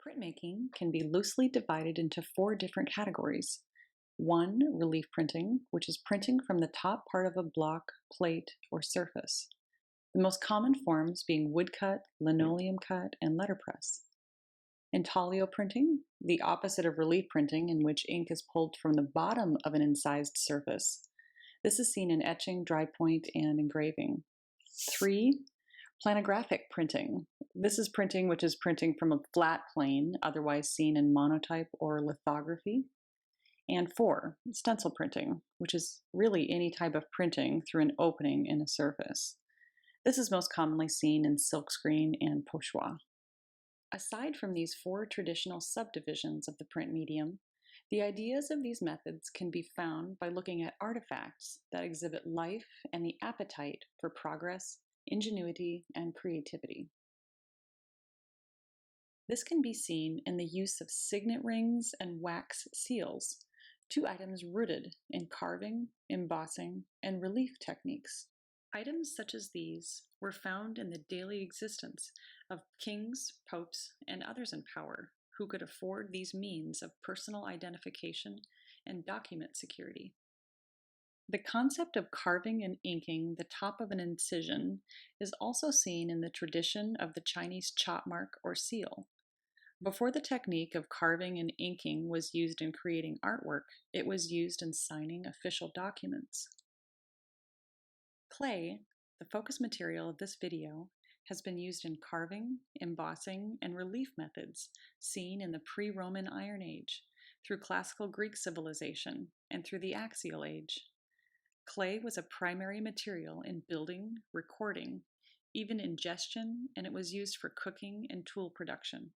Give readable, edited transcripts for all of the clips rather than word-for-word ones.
Printmaking can be loosely divided into four different categories. One, relief printing, which is printing from the top part of a block, plate, or surface. The most common forms being woodcut, linoleum cut, and letterpress. Intaglio printing, the opposite of relief printing, in which ink is pulled from the bottom of an incised surface. This is seen in etching, dry point, and engraving. 3, planographic printing. This is printing which is printing from a flat plane, otherwise seen in monotype or lithography. And 4, stencil printing, which is really any type of printing through an opening in a surface. This is most commonly seen in silkscreen and pochoir. Aside from these four traditional subdivisions of the print medium, the ideas of these methods can be found by looking at artifacts that exhibit life and the appetite for progress, ingenuity, and creativity. This can be seen in the use of signet rings and wax seals, two items rooted in carving, embossing, and relief techniques. Items such as these were found in the daily existence of kings, popes, and others in power who could afford these means of personal identification and document security. The concept of carving and inking the top of an incision is also seen in the tradition of the Chinese chop mark or seal. Before the technique of carving and inking was used in creating artwork, it was used in signing official documents. Clay, the focus material of this video, has been used in carving, embossing, and relief methods seen in the pre-Roman Iron Age, through classical Greek civilization, and through the Axial Age. Clay was a primary material in building, recording, even ingestion, and it was used for cooking and tool production.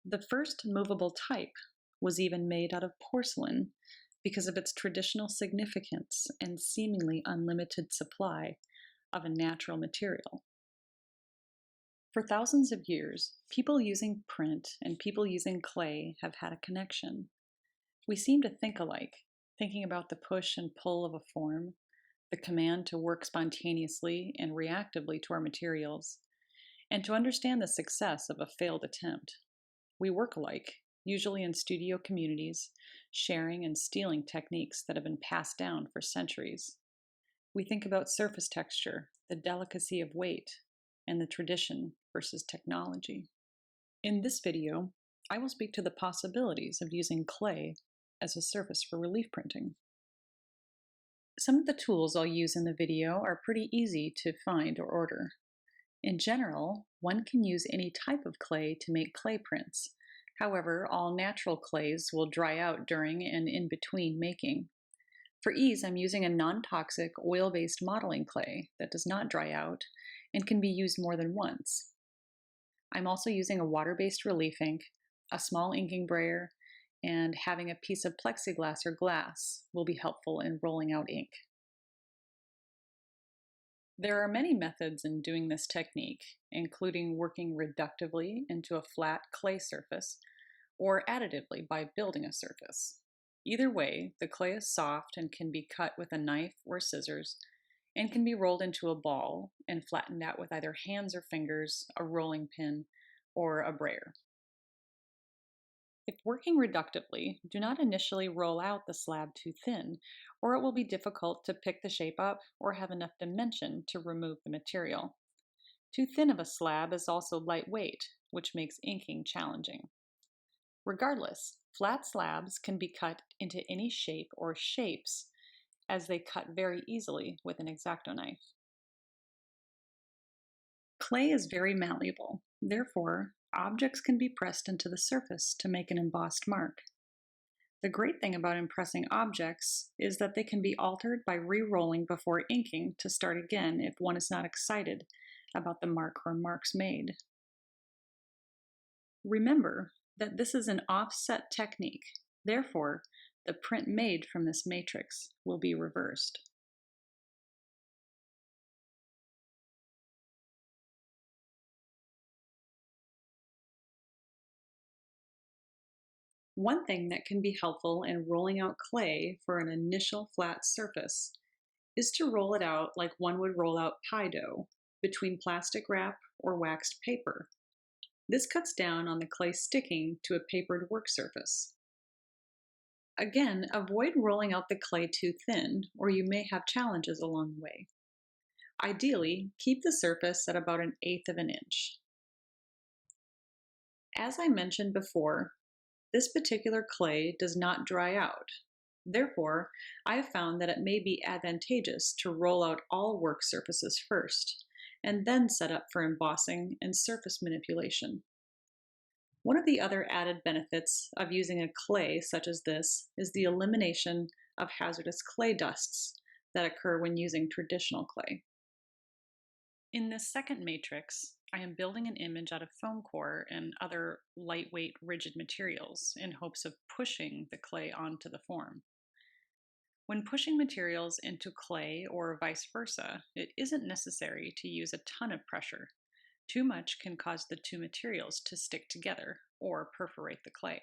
The first movable type was even made out of porcelain because of its traditional significance and seemingly unlimited supply of a natural material. For thousands of years, people using print and people using clay have had a connection. We seem to think alike, thinking about the push and pull of a form, the command to work spontaneously and reactively to our materials, and to understand the success of a failed attempt. We work alike, usually in studio communities, sharing and stealing techniques that have been passed down for centuries. We think about surface texture, the delicacy of weight, and the tradition versus technology. In this video, I will speak to the possibilities of using clay as a surface for relief printing. Some of the tools I'll use in the video are pretty easy to find or order. In general, one can use any type of clay to make clay prints. However, all natural clays will dry out during and in between making. For ease, I'm using a non-toxic oil-based modeling clay that does not dry out and can be used more than once. I'm also using a water-based relief ink, a small inking brayer, and having a piece of plexiglass or glass will be helpful in rolling out ink. There are many methods in doing this technique, including working reductively into a flat clay surface or additively by building a surface. Either way, the clay is soft and can be cut with a knife or scissors and can be rolled into a ball and flattened out with either hands or fingers, a rolling pin, or a brayer. If working reductively, do not initially roll out the slab too thin, or it will be difficult to pick the shape up or have enough dimension to remove the material. Too thin of a slab is also lightweight, which makes inking challenging. Regardless, flat slabs can be cut into any shape or shapes, as they cut very easily with an X-Acto knife. Clay is very malleable, therefore, objects can be pressed into the surface to make an embossed mark. The great thing about impressing objects is that they can be altered by re-rolling before inking to start again if one is not excited about the mark or marks made. Remember that this is an offset technique, therefore, the print made from this matrix will be reversed. One thing that can be helpful in rolling out clay for an initial flat surface is to roll it out like one would roll out pie dough between plastic wrap or waxed paper. This cuts down on the clay sticking to a papered work surface. Again, avoid rolling out the clay too thin, or you may have challenges along the way. Ideally, keep the surface at about 1/8 of an inch. As I mentioned before, this particular clay does not dry out. Therefore, I have found that it may be advantageous to roll out all work surfaces first, and then set up for embossing and surface manipulation. One of the other added benefits of using a clay such as this is the elimination of hazardous clay dusts that occur when using traditional clay. In this second matrix, I am building an image out of foam core and other lightweight rigid materials in hopes of pushing the clay onto the form. When pushing materials into clay or vice versa, it isn't necessary to use a ton of pressure. Too much can cause the two materials to stick together or perforate the clay.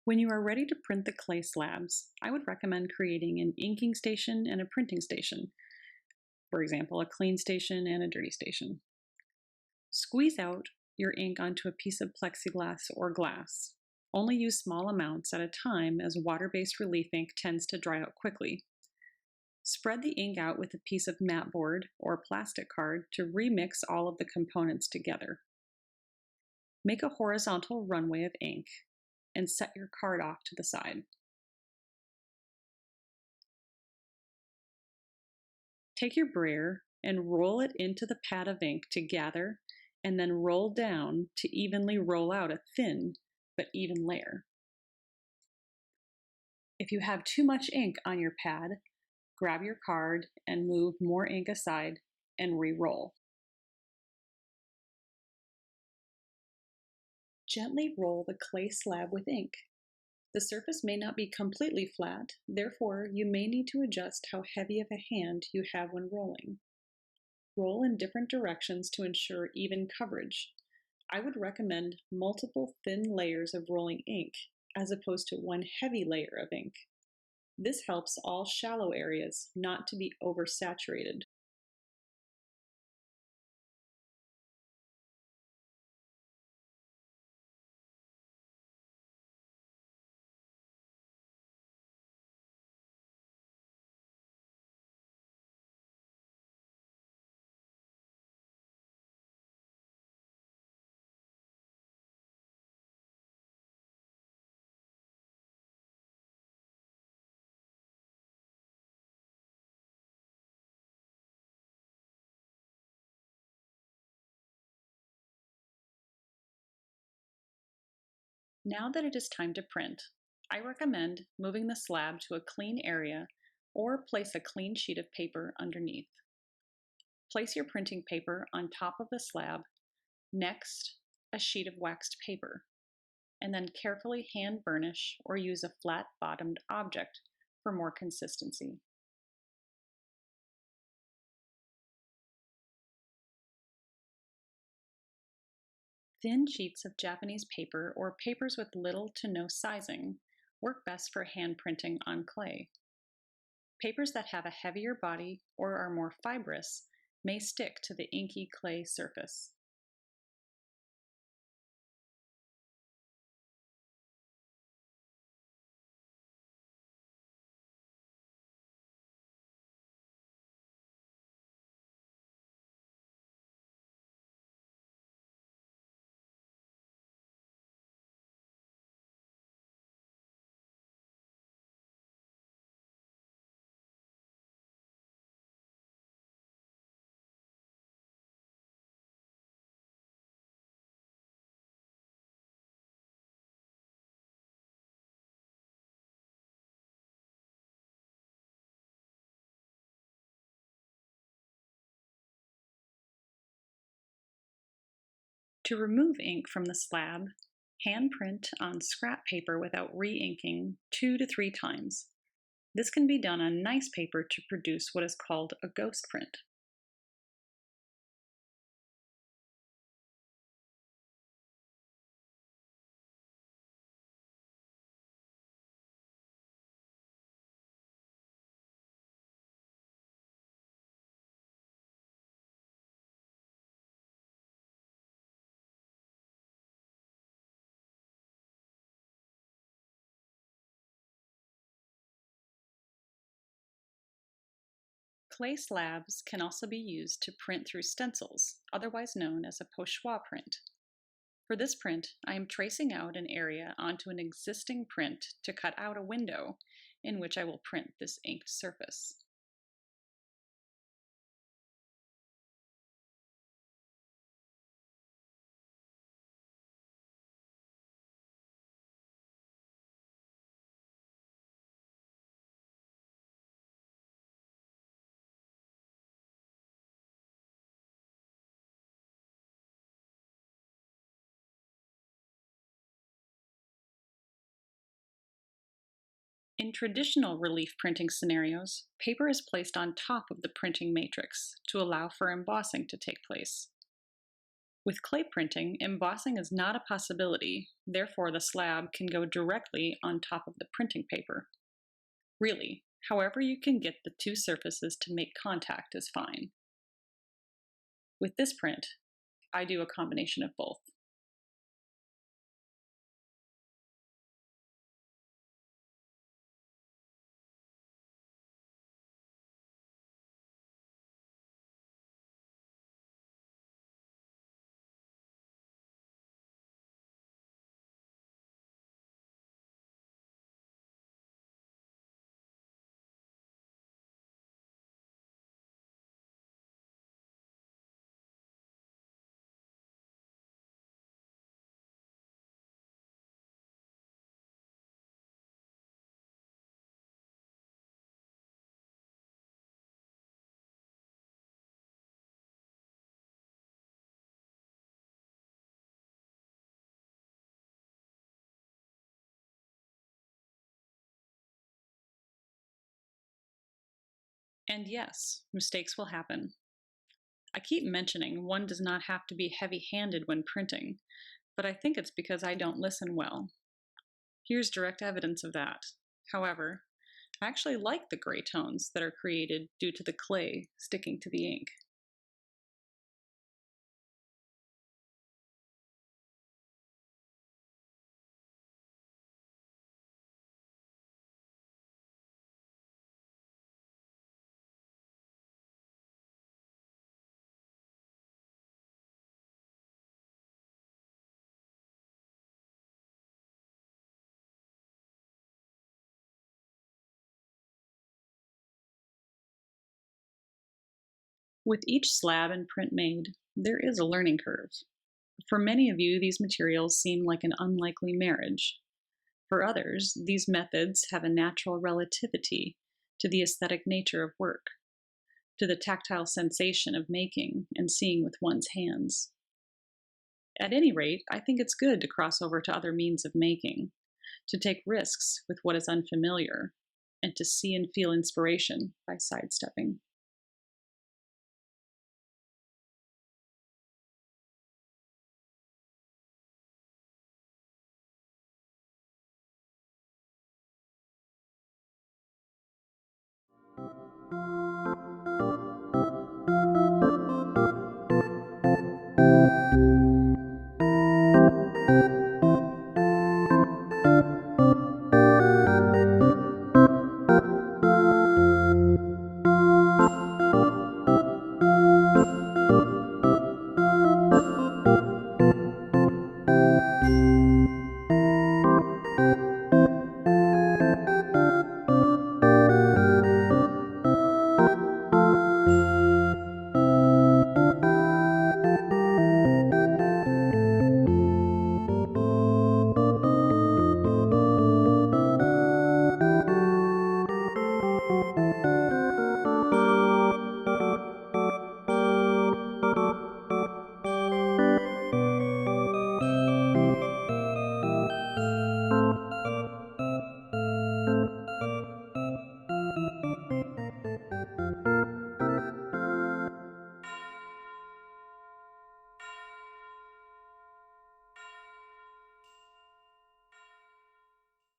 When you are ready to print the clay slabs, I would recommend creating an inking station and a printing station. For example, a clean station and a dirty station. Squeeze out your ink onto a piece of plexiglass or glass. Only use small amounts at a time as water-based relief ink tends to dry out quickly. Spread the ink out with a piece of mat board or plastic card to remix all of the components together. Make a horizontal runway of ink and set your card off to the side. Take your brayer and roll it into the pad of ink to gather, and then roll down to evenly roll out a thin but even layer. If you have too much ink on your pad, grab your card and move more ink aside and re-roll. Gently roll the clay slab with ink. The surface may not be completely flat, therefore you may need to adjust how heavy of a hand you have when rolling. Roll in different directions to ensure even coverage. I would recommend multiple thin layers of rolling ink as opposed to one heavy layer of ink. This helps all shallow areas not to be oversaturated. Now that it is time to print, I recommend moving the slab to a clean area or place a clean sheet of paper underneath. Place your printing paper on top of the slab, next a sheet of waxed paper, and then carefully hand burnish or use a flat-bottomed object for more consistency. Thin sheets of Japanese paper or papers with little to no sizing work best for hand printing on clay. Papers that have a heavier body or are more fibrous may stick to the inky clay surface. To remove ink from the slab, hand print on scrap paper without re-inking 2 to 3 times. This can be done on nice paper to produce what is called a ghost print. Clay slabs can also be used to print through stencils, otherwise known as a pochoir print. For this print, I am tracing out an area onto an existing print to cut out a window in which I will print this inked surface. In traditional relief printing scenarios, paper is placed on top of the printing matrix to allow for embossing to take place. With clay printing, embossing is not a possibility, therefore the slab can go directly on top of the printing paper. Really, however you can get the two surfaces to make contact is fine. With this print, I do a combination of both. And yes, mistakes will happen. I keep mentioning one does not have to be heavy-handed when printing, but I think it's because I don't listen well. Here's direct evidence of that. However, I actually like the gray tones that are created due to the clay sticking to the ink. With each slab and print made, there is a learning curve. For many of you, these materials seem like an unlikely marriage. For others, these methods have a natural relativity to the aesthetic nature of work, to the tactile sensation of making and seeing with one's hands. At any rate, I think it's good to cross over to other means of making, to take risks with what is unfamiliar, and to see and feel inspiration by sidestepping.